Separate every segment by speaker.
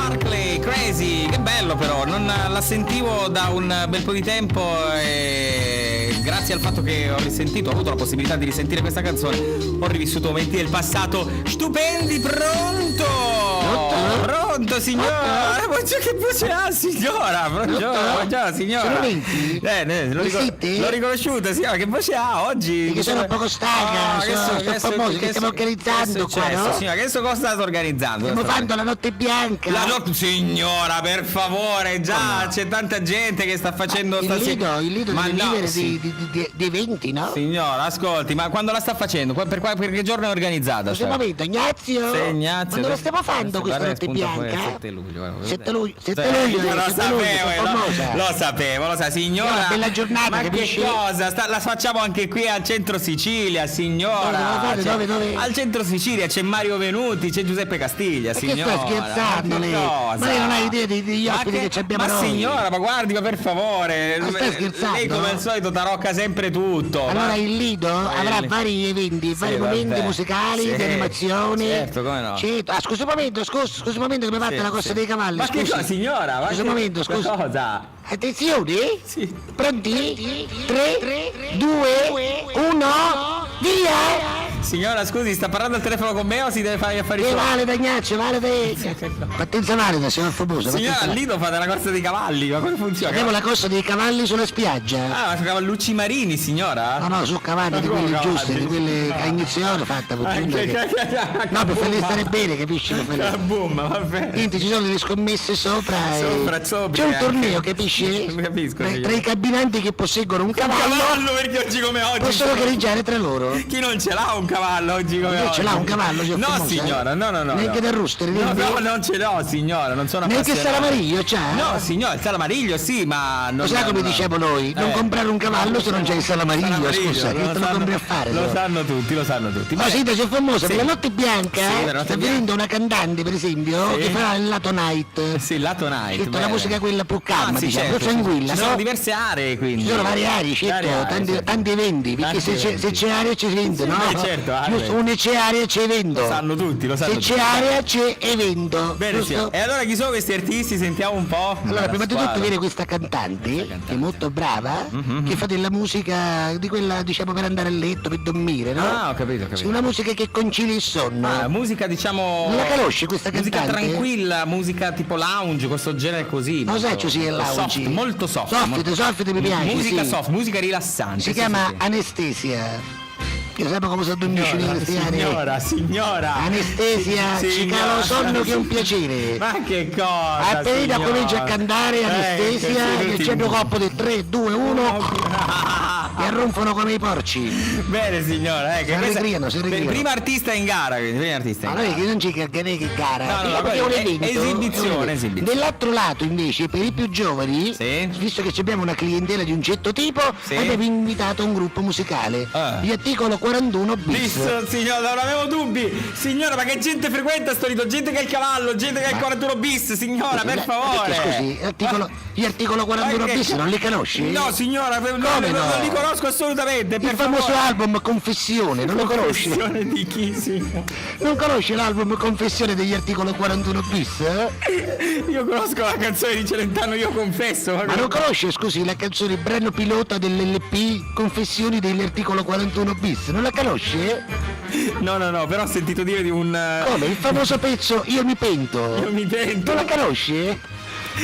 Speaker 1: Barclay, Crazy, che bello però, non la sentivo da un bel po' di tempo e grazie al fatto che ho risentito, ho avuto la possibilità di risentire questa canzone, ho rivissuto momenti del passato stupendi. Pronto signora? Che voce ha signora? Buongiorno signora. L'ho riconosciuta signora, che voce ha oggi?
Speaker 2: Perché sono un poco stanca, sono famoso, che stiamo organizzando qua, no?
Speaker 1: Signora, che cosa state organizzando?
Speaker 2: Stiamo facendo la notte bianca.
Speaker 1: La notte, signora, per favore, già c'è tanta gente che sta facendo
Speaker 2: il lido deve vivere di eventi, no?
Speaker 1: Signora, ascolti, ma quando la sta facendo? Per che giorno è organizzata?
Speaker 2: Questo momento, Ignazio.
Speaker 1: Sì, Ignazio.
Speaker 2: Quando la stiamo facendo questa notte bianca?
Speaker 1: 7 luglio.
Speaker 2: 7 luglio.
Speaker 1: Lo sapevo, signora.
Speaker 2: Una bella giornata,
Speaker 1: ma
Speaker 2: capisci?
Speaker 1: Che cosa? La facciamo anche qui al centro Sicilia, signora.
Speaker 2: Dove?
Speaker 1: Al centro Sicilia c'è Mario Venuti, c'è Giuseppe Castiglia, signora.
Speaker 2: Che sta scherzando lei? Ma lei non ha idea degli ospiti che abbiamo noi?
Speaker 1: Ma signora, ma guardi, ma per favore.
Speaker 2: Ma stai scherzando?
Speaker 1: Lei come al solito tarocca sempre tutto.
Speaker 2: Allora il Lido avrà vari eventi, vari momenti musicali, di animazione.
Speaker 1: Certo, come no?
Speaker 2: Certo. Scusa un momento che mi parte la corsa dei cavalli.
Speaker 1: Ma che cosa, signora?
Speaker 2: Scusa un momento, scusa.
Speaker 1: Cosa?
Speaker 2: Attenzione?
Speaker 1: Sì.
Speaker 2: Pronti? 3, 2, 1, via!
Speaker 1: Signora, scusi, sta parlando al telefono con me o si deve fare gli affari suoi?
Speaker 2: Vale Dagnaccio, vale te! Partenza valida, signor famoso.
Speaker 1: Signora, al Lido fate la corsa dei cavalli, ma come funziona?
Speaker 2: Abbiamo la corsa dei cavalli sulla spiaggia.
Speaker 1: Ah, ma cavallucci marini, signora?
Speaker 2: No, su cavalli di quelli giusti, di quelli a inizione fatta per no, per farli stare bene, capisci?
Speaker 1: Boom, vabbè.
Speaker 2: Niente, ci sono delle scommesse sopra c'è un torneo, capisci?
Speaker 1: Capisco.
Speaker 2: Tra i camminanti che posseggono un cavallo
Speaker 1: perché oggi come oggi
Speaker 2: possono gareggiare tra loro.
Speaker 1: Chi non ce l'ha un cavallo oggi come oggi?
Speaker 2: Ce l'ha un cavallo?
Speaker 1: No, famosa, signora, no.
Speaker 2: Neanche da rusteri?
Speaker 1: No, non ce l'ho, signora, non sono
Speaker 2: neanche il Salamariglio c'ha?
Speaker 1: No, signora, il Salamariglio sì, ma non.
Speaker 2: Lo sai come diciamo noi? Non comprare un cavallo se non c'è il Salamariglio, scusa, che te lo compri a fare?
Speaker 1: Lo sanno tutti.
Speaker 2: Ma sì, c'è famosa, per la notte bianca sta venendo una cantante, per esempio, che farà il lato night.
Speaker 1: Sì, il lato night.
Speaker 2: Certo, la musica quella più calma, diciamo,
Speaker 1: certo,
Speaker 2: più tranquilla,
Speaker 1: ci
Speaker 2: no?
Speaker 1: sono diverse aree, quindi.
Speaker 2: Ci sono varie aree, certo, tanti eventi, perché se c'è area c'è evento, no?
Speaker 1: Certo,
Speaker 2: giusto, c'è area c'è evento.
Speaker 1: Lo sanno tutti.
Speaker 2: Se c'è area c'è evento.
Speaker 1: Bene, sì. E allora chi sono questi artisti? Sentiamo un po'.
Speaker 2: Allora, prima di tutto viene questa cantante, che è molto brava, che fa della musica di quella, diciamo, per andare a letto, per dormire, no?
Speaker 1: Ah, ho capito.
Speaker 2: Sì, una musica che concilia il sonno.
Speaker 1: Musica, diciamo.
Speaker 2: Non la conosci questa cantante?
Speaker 1: Musica tranquilla, musica tipo lounge, questo genere così.
Speaker 2: Non sai così è lounge?
Speaker 1: Soft, molto soft.
Speaker 2: Soft mi piace.
Speaker 1: Musica soft, musica rilassante.
Speaker 2: Si chiama Anestesia. Io sapevo come si addormisce
Speaker 1: signora.
Speaker 2: Anestesia, ci cala lo sonno che è un piacere.
Speaker 1: Ma che cosa?
Speaker 2: Appena comincia a cantare Anestesia, che c'è un coppo di 3, 2, 1 e arronfano come i porci.
Speaker 1: Bene signora,
Speaker 2: si ricriano.
Speaker 1: Prima artista in gara, quindi
Speaker 2: allora che non c'è che gara,
Speaker 1: esibizione.
Speaker 2: Dall'altro lato invece, per i più giovani, visto che abbiamo una clientela di un certo tipo, abbiamo invitato un gruppo musicale di articolo 41 bis.
Speaker 1: Signora, non avevo dubbi. Signora, ma che gente frequenta sto rito? Gente che ha il cavallo, gente che ha il 41 bis, signora, per favore.
Speaker 2: Scusi, gli articolo 41 bis non li conosci?
Speaker 1: No, signora, non li conosco assolutamente.
Speaker 2: Il famoso album Confessione, non lo conosci?
Speaker 1: Confessione di chi, signora?
Speaker 2: Non conosci l'album Confessione degli articolo 41 bis?
Speaker 1: Io conosco la canzone di Celentano, Io confesso.
Speaker 2: Ma non conosci, scusi, la canzone brano pilota dell'LP Confessioni degli articolo 41 bis? Non la conosci?
Speaker 1: No, però ho sentito dire di un.
Speaker 2: Come? Il famoso pezzo Io mi pento.
Speaker 1: Non
Speaker 2: la conosci?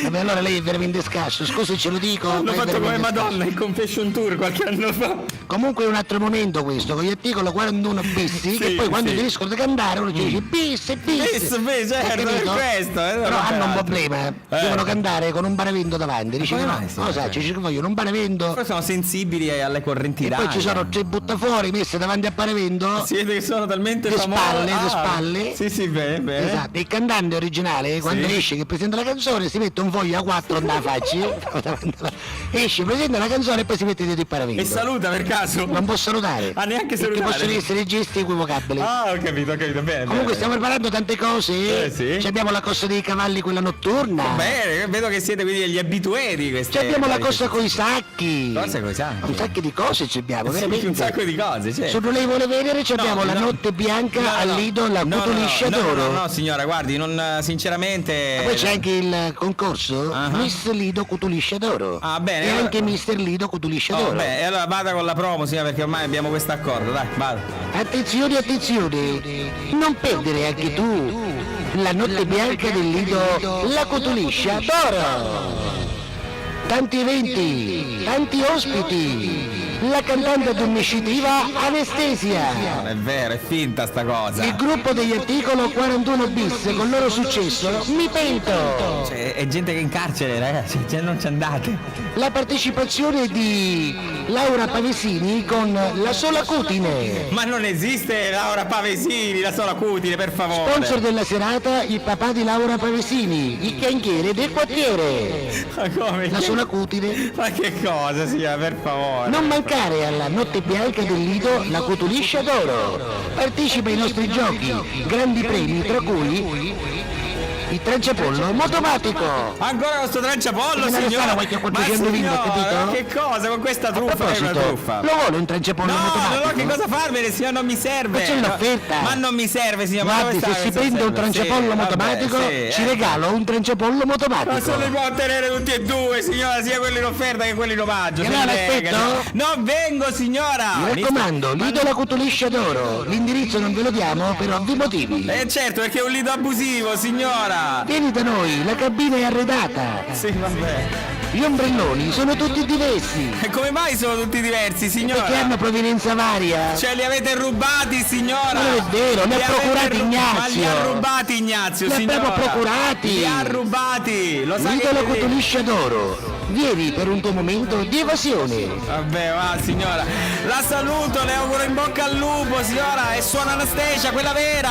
Speaker 2: Vabbè, allora lei è veramente scarso, scusi, ce lo dico.
Speaker 1: L'ho fatto come Madonna in Confession Tour qualche anno fa.
Speaker 2: Comunque è un altro momento questo, con gli articolo 41 bis, che poi quando finiscono di cantare uno ci dice bis,
Speaker 1: certo, per questo.
Speaker 2: Però hanno un problema, devono cantare con un paravento davanti. Dice no, ci vogliono un paravento.
Speaker 1: Però sono sensibili alle correnti d'aria.
Speaker 2: Poi ci sono 3 buttafuori messe davanti al paravento.
Speaker 1: Si vede che sono talmente
Speaker 2: famose. Le spalle.
Speaker 1: Sì, bene.
Speaker 2: Esatto, il cantante originale quando esce che presenta la canzone si mette un foglio A4 non la faccio. Esce, presenta la canzone e poi si mette dietro il paravento.
Speaker 1: E saluta per caso?
Speaker 2: Non può salutare.
Speaker 1: Ah, neanche salutare?
Speaker 2: Perché possono essere gesti equivocabili.
Speaker 1: Ah, ho capito, bene.
Speaker 2: Comunque stiamo preparando tante cose.
Speaker 1: Sì.
Speaker 2: Ci abbiamo la corsa dei cavalli, quella notturna.
Speaker 1: Bene, vedo che siete quindi gli abituati di queste.
Speaker 2: Ci abbiamo la corsa coi sacchi.
Speaker 1: Cosa coi sacchi?
Speaker 2: Un sacco di cose ci abbiamo,
Speaker 1: Sì,
Speaker 2: veramente.
Speaker 1: un sacco di cose, certo.
Speaker 2: Se non lei vuole vedere, ci abbiamo la notte bianca al Lido, la Cutoliscia d'oro.
Speaker 1: No, signora, guardi, non sinceramente.
Speaker 2: Ma poi c'è anche il concorso Miss Lido Cutoliscia d'oro.
Speaker 1: Ah, bene.
Speaker 2: E anche Mister Lido Cutoliscia d'oro.
Speaker 1: Beh, allora vada con la promo, signora, perché ormai abbiamo questo accordo, dai, vada.
Speaker 2: Attenzione, non perdere anche tu la notte bianca del Lido, la Cutoliscia d'oro. Tanti eventi, tanti ospiti, la cantante dormicitiva Anestesia.
Speaker 1: Non è vero, è finta sta cosa.
Speaker 2: Il gruppo degli articolo 41 bis con il loro successo Mi Pento.
Speaker 1: Cioè, è gente che è in carcere, ragazzi, cioè, non ci andate.
Speaker 2: La partecipazione di Laura Pavesini con La Sola Cutine.
Speaker 1: Ma non esiste Laura Pavesini, la sola cutine, per favore.
Speaker 2: Sponsor della serata, il papà di Laura Pavesini, il canchiere del quartiere.
Speaker 1: Ma come?
Speaker 2: La Sola Cutine.
Speaker 1: Ma che cosa, signora, per favore.
Speaker 2: Non mancare alla notte bianca del Lido, la Cutoliscia d'oro. Partecipa ai nostri giochi, grandi premi, tra cui il tranciapollo motomatico.
Speaker 1: Ancora questo tranciapollo,
Speaker 2: Signora?
Speaker 1: signora?
Speaker 2: Qualche 400
Speaker 1: signora,
Speaker 2: capito?
Speaker 1: ma che cosa con questa truffa?
Speaker 2: A proposito,
Speaker 1: È una truffa.
Speaker 2: lo vuole un tranciapollo
Speaker 1: No,
Speaker 2: motomatico?
Speaker 1: non ho che cosa farmene, signora, non mi serve.
Speaker 2: Ma c'è un'offerta.
Speaker 1: Ma non mi serve, signora. ma
Speaker 2: Guardi,
Speaker 1: dove
Speaker 2: se
Speaker 1: sta
Speaker 2: si
Speaker 1: questa
Speaker 2: prende un
Speaker 1: offerta?
Speaker 2: tranciapollo
Speaker 1: Sì,
Speaker 2: motomatico,
Speaker 1: vabbè, sì,
Speaker 2: ci regalo un tranciapollo motomatico.
Speaker 1: Ma se li può ottenere tutti e due, signora, sia quelli in offerta che quelli in omaggio.
Speaker 2: Che
Speaker 1: se
Speaker 2: no,
Speaker 1: ne frega.
Speaker 2: l'aspetto?
Speaker 1: Non vengo, signora.
Speaker 2: Mi raccomando, Lido la Cutoliscia d'oro. L'indirizzo non ve lo diamo per ovvi motivi.
Speaker 1: Certo, perché è un lido abusivo, signora.
Speaker 2: Vieni da noi, la cabina è arredata.
Speaker 1: Sì, vabbè.
Speaker 2: Gli ombrelloni sono tutti diversi.
Speaker 1: E come mai sono tutti diversi, signora?
Speaker 2: Perché hanno provenienza varia.
Speaker 1: Cioè li avete rubati, signora?
Speaker 2: Non è vero, li ha procurati Ignazio.
Speaker 1: Ma li ha rubati Ignazio,
Speaker 2: Li
Speaker 1: signora.
Speaker 2: abbiamo procurati.
Speaker 1: Li ha rubati. Lo sa
Speaker 2: Lido
Speaker 1: che
Speaker 2: la Cutoliscia d'oro. Vieni per un tuo momento di evasione.
Speaker 1: Vabbè, va, signora. La saluto, le auguro in bocca al lupo, signora. E suona Anastasia, quella vera.